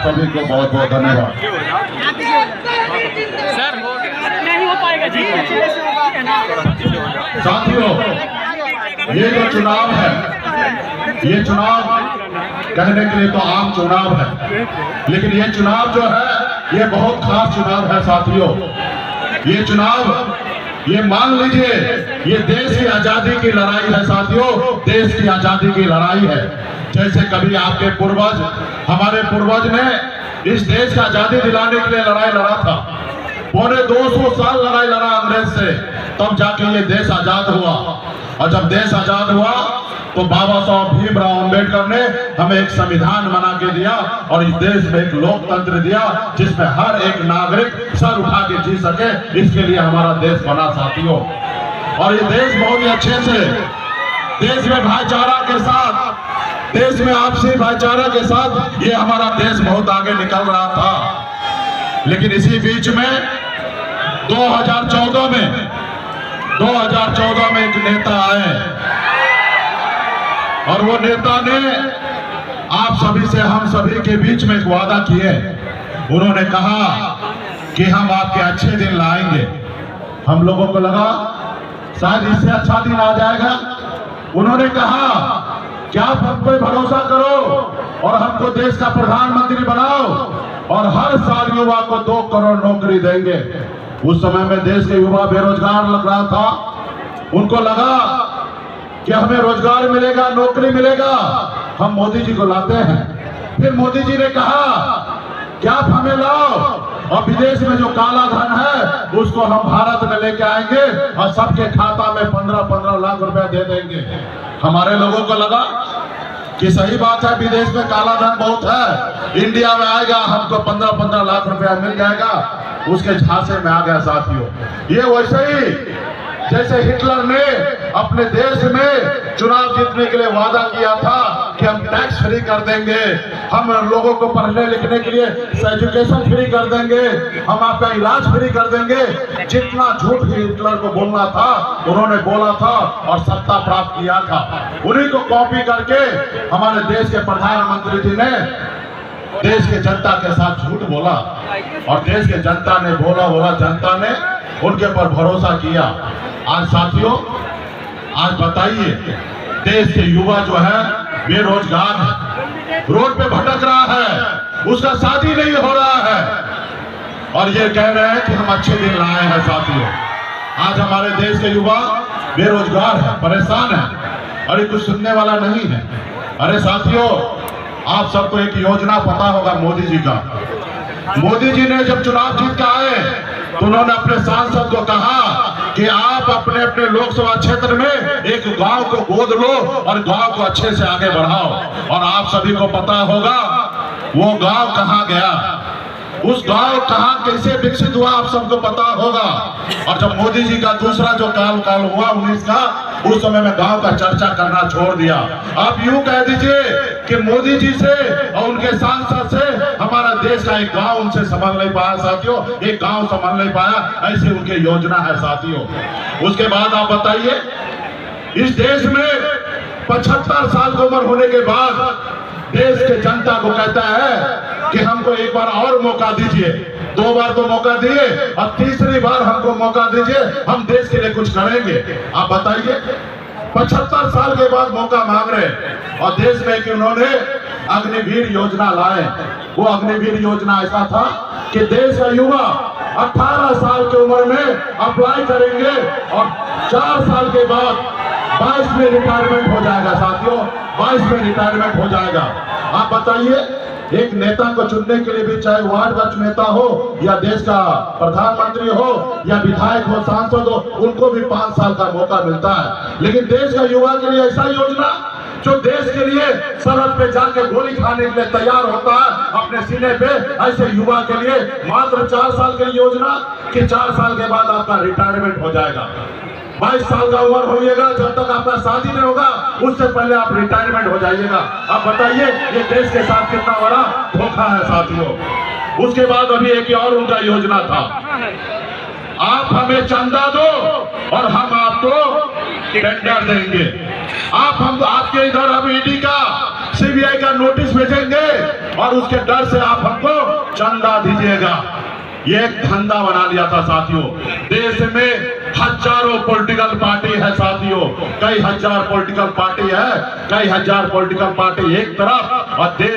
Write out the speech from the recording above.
सभी को बहुत बहुत धन्यवाद। नहीं हो पाएगा जी। साथियों, ये जो चुनाव है, ये चुनाव कहने के लिए तो आम चुनाव है, लेकिन ये चुनाव जो है ये बहुत खास चुनाव है साथियों। ये चुनाव, ये मान लीजिए, ये देश की आजादी की लड़ाई है साथियों, देश की आजादी की लड़ाई है। जैसे कभी आपके पूर्वज, हमारे पूर्वज ने इस देश का आजादी दिलाने के लिए लड़ाई लड़ा था, पौने 200 साल लड़ाई लड़ा अंग्रेज से, तब जाके ये देश आजाद हुआ। और जब देश आजाद हुआ तो बाबा साहब भीमराव अंबेडकर ने हमें एक संविधान बना के दिया और इस देश में एक लोकतंत्र दिया जिसमें हर एक नागरिक सर उठा के जी सके। इसके लिए हमारा देश बना साथियों। और ये देश बहुत ही अच्छे से, देश में भाईचारा के साथ, देश में आपसी भाईचारा के साथ ये हमारा देश बहुत आगे निकल रहा था। लेकिन इसी बीच में 2014 में एक नेता आए और वो नेता ने आप सभी से, हम सभी के बीच में एक वादा किए। उन्होंने कहा कि हम आपके अच्छे दिन लाएंगे। हम लोगों को लगा शायद इससे अच्छा दिन आ जाएगा। उन्होंने कहा कि आप हम पे भरोसा करो और हमको देश का प्रधानमंत्री बनाओ और हर साल युवा को 2 करोड़ नौकरी देंगे। उस समय में देश के युवा बेरोजगार लग रहा था। उनको लगा कि हमें रोजगार मिलेगा, नौकरी मिलेगा, हम मोदी जी को लाते हैं। फिर मोदी जी ने कहा कि आप हमें लाओ और विदेश में जो काला धन है उसको हम भारत में लेके आएंगे और सबके खाता में 15-15 लाख रुपए दे देंगे। हमारे लोगों को लगा कि सही बात है, विदेश में काला धन बहुत है, इंडिया में आएगा हमको 15-15 लाख रुपया मिल जाएगा। उसके झांसे में आ गया साथियों। ये वैसे ही जैसे हिटलर ने अपने देश में चुनाव जीतने के लिए वादा किया था कि हम टैक्स फ्री कर देंगे, हम लोगों को पढ़ने लिखने के लिए एजुकेशन फ्री कर देंगे, हम आपका इलाज फ्री कर देंगे। जितना झूठ हिटलर को बोलना था उन्होंने बोला था और सत्ता प्राप्त किया था। उन्हीं को कॉपी करके हमारे देश के प्रधानमंत्री जी ने देश के जनता के साथ झूठ बोला और देश के जनता ने बोला जनता ने उनके ऊपर भरोसा किया। आज साथियों, आज बताइए, देश के युवा जो है बेरोजगार है, रोड पे भटक रहा है, उसका शादी नहीं हो रहा है और ये कह रहे हैं कि हम अच्छे दिन लाए हैं साथियों। आज हमारे देश के युवा बेरोजगार है, परेशान है और ये कुछ सुनने वाला नहीं है। अरे साथियों, आप सबको एक योजना पता होगा मोदी जी का। मोदी जी ने जब चुनाव जीत के आए तो उन्होंने अपने सांसद को कहा कि आप अपने अपने लोकसभा क्षेत्र में एक गांव को गोद लो और गांव को अच्छे से आगे बढ़ाओ। और आप सभी को पता होगा वो गांव कहां गया, उस गांव कहां कैसे विकसित हुआ आप सबको पता होगा। और जब मोदी जी का दूसरा जो काल हुआ 19 का, उस समय में गांव का चर्चा करना छोड़ दिया। आप यूं कह दीजिए कि मोदी जी से और उनके सांसद से हमारा देश का एक गांव उनसे संभल नहीं पाया साथियों, एक गांव संभल नहीं पाया। ऐसी उनकी योजना है साथियों। उसके बाद आप बताइए, इस देश में 75 साल की उम्र होने के बाद देश के जनता को कहता है कि हमको एक बार और मौका दीजिए। 2 बार तो मौका दिए, अब तीसरी बार हमको मौका दीजिए, हम देश के लिए कुछ करेंगे। आप बताइए, 75 साल के बाद मौका मांग रहे और देश में कि उन्होंने अग्निवीर योजना लाए। वो अग्निवीर योजना ऐसा था कि देश का युवा 18 साल की उम्र में अप्लाई करेंगे और 4 साल के बाद 22 में रिटायरमेंट हो जाएगा साथियों, 22 में रिटायरमेंट हो जाएगा। आप बताइए, एक नेता को चुनने के लिए भी, चाहे वार्ड का नेता हो या देश का प्रधानमंत्री हो या विधायक हो, सांसद हो, उनको भी 5 साल का मौका मिलता है। लेकिन देश का युवा के लिए ऐसा योजना जो देश के लिए सरहद पे जाके गोली खाने के लिए तैयार होता है अपने सीने पे, ऐसे युवा के लिए मात्र 4 साल की योजना कि 4 साल के बाद आपका रिटायरमेंट हो जाएगा। 22 साल का उम्र होइएगा, जब तक आपका शादी नहीं होगा उससे पहले आप रिटायरमेंट हो जाइएगा। आप बताइए, ये देश के साथ कितना बड़ा धोखा है साथियों। उसके बाद अभी एक और उनका योजना था, आप हमें चंदा दो और हम आपको टेंडर देंगे। आप हम आपके इधर अब ईडी का सीबीआई का नोटिस भेजेंगे और उसके डर से आप हमको चंदा दीजिएगा। ये एक धंधा बना लिया था साथियों। देश में हजारों पॉलिटिकल पार्टी है साथियों, कई हजार पॉलिटिकल पार्टी है, कई हजार पॉलिटिकल पार्टी एक तरफ और देश